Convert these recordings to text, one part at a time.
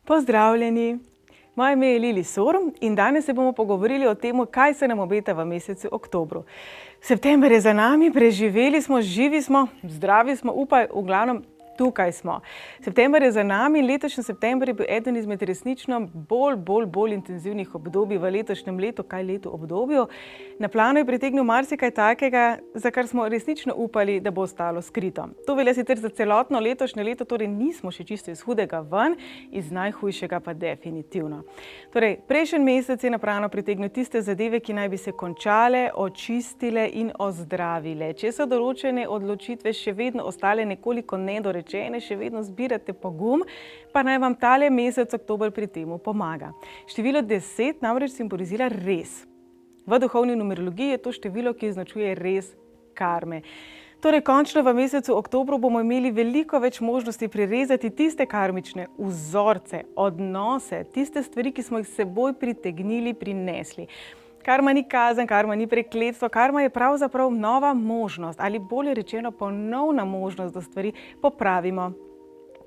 Pozdravljeni! Moje ime je Lili Sorum in danes se bomo pogovorili o tem, kaj se nam obeta v mesecu oktobru. September je za nami, preživeli smo, živi smo, zdravi smo, upaj, v glavnem tukaj smo. September je za nami in letošnji september je bil eden izmed resnično bolj intenzivnih obdobij v letošnjem letu, obdobju. Na plano je pritegnil marsikaj takega, za kar smo resnično upali, da bo ostalo skrito. To velja sicer za celotno letošnje leto, torej nismo še čisto iz hudega ven, iz najhujšega pa definitivno. Torej, prejšnji mesec je na plano pritegnil tiste zadeve, ki naj bi se končale, očistile in ozdravile. Če so določene odločitve še vedno ostale nekoliko nedorečene, še vedno zbirate pogum, pa naj vam tale mesec oktober pri temu pomaga. Število 10 namreč simbolizira res. V duhovni numerologiji je to število, ki označuje res karme. Torej, končno v mesecu oktobru bomo imeli veliko več možnosti prerezati tiste karmične vzorce, odnose, tiste stvari, ki smo jih s seboj pritegnili, prinesli. Karma ni kazen, karma ni prekletstvo, karma je pravzaprav nova možnost ali bolje rečeno ponovna možnost, da stvari popravimo.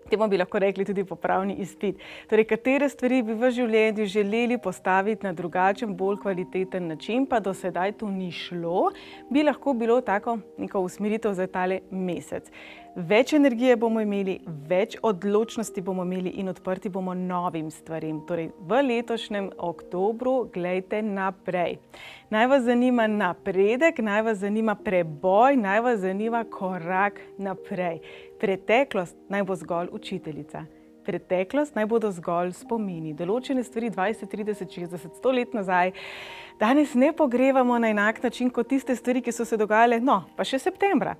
Temu bi lahko rekli tudi popravni izpit. Torej, katere stvari bi v življenju želeli postaviti na drugačen, bolj kvaliteten način, pa do sedaj to ni šlo, bi lahko bilo tako neko usmeritev za tale mesec. Več energije bomo imeli, več odločnosti bomo imeli in odprti bomo novim stvarem. Torej, v letošnjem oktobru glejte naprej. Naj vas zanima napredek, naj vas zanima preboj, naj vas zanima korak naprej. Preteklost naj bo zgolj učiteljica. Preteklost naj bodo zgolj spomini. Določene stvari 20, 30, 60, 100 let nazaj danes ne pogrevamo na enak način kot tiste stvari, ki so se dogajale, pa še septembra.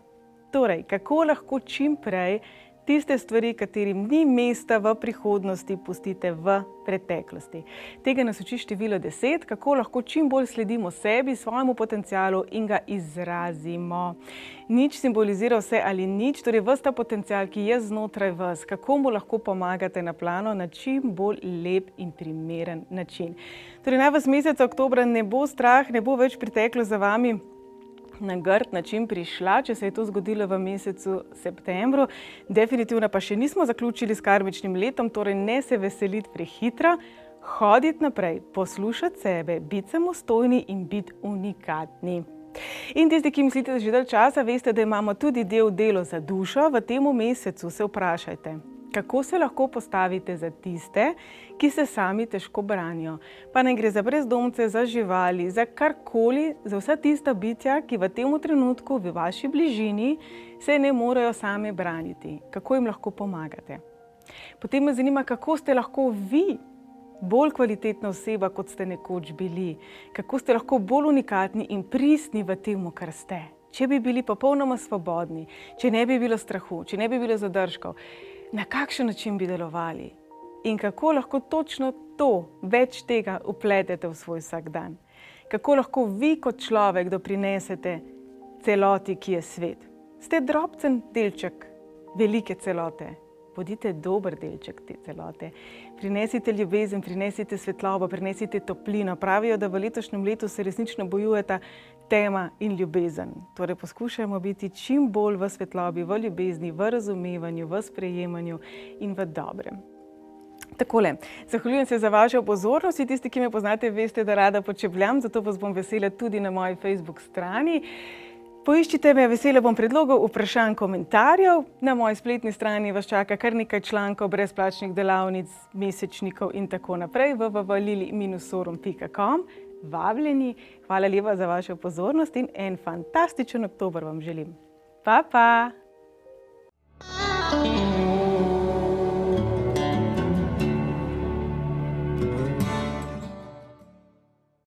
Torej, kako lahko čim prej tiste stvari, katerim ni mesta v prihodnosti, pustite v preteklosti. Tega nas uči število 10, kako lahko čim bolj sledimo sebi, svojemu potencialu in ga izrazimo. Nič simbolizira vse ali nič, torej ves ta potencial, ki je znotraj vas, kako mu lahko pomagate na plano na čim bolj lep in primeren način. Torej, naj vas meseca oktobra ne bo strah, ne bo več preteklost za vami na grd način prišla, če se je to zgodilo v mesecu septembru. Definitivno pa še nismo zaključili s karmičnim letom, torej ne se veseliti prehitro, hoditi naprej, poslušati sebe, biti samostojni in biti unikatni. In tisti, ki mislite, da že dalj časa, veste, da imamo tudi delo za dušo. V tem mesecu se vprašajte, kako se lahko postavite za tiste, ki se sami težko branijo. Pa naj gre za brezdomce, za živali, za karkoli, za vsa tista bitja, ki v tem trenutku v vaši bližini se ne morejo sami braniti. Kako jim lahko pomagate? Potem me zanima, kako ste lahko vi bolj kvalitetna oseba, kot ste nekoč bili. Kako ste lahko bolj unikatni in pristni v tem, kar ste. Če bi bili popolnoma svobodni, če ne bi bilo strahu, če ne bi bilo zadržkov, na kakšen način bi delovali in kako lahko točno to, več tega vpletete v svoj vsakdan. Kako lahko vi kot človek doprinesete celoti, ki je svet. Ste drobcen delček velike celote. Bodite dober delček te celote. Prinesite ljubezen, prinesite svetlobo, prinesite toplino. Pravijo, da v letošnjem letu se resnično bojujeta tema in ljubezen. Torej, poskušajmo biti čim bolj v svetlobi, v ljubezni, v razumevanju, v sprejemanju in v dobrem. Takole, zahvaljujem se za vašo pozornost. Tisti, ki me poznate, veste, da rada počebljam, zato vas bom vesela tudi na moji Facebook strani. Poiščite me, vesela bom predlogov, vprašanj, komentarjev. Na moji spletni strani vas čaka kar nekaj člankov, brezplačnih delavnic, mesečnikov in tako naprej. www.lili-sorum.com. Vabljeni, hvala lepa za vašo pozornost in en fantastičen oktober vam želim. Pa!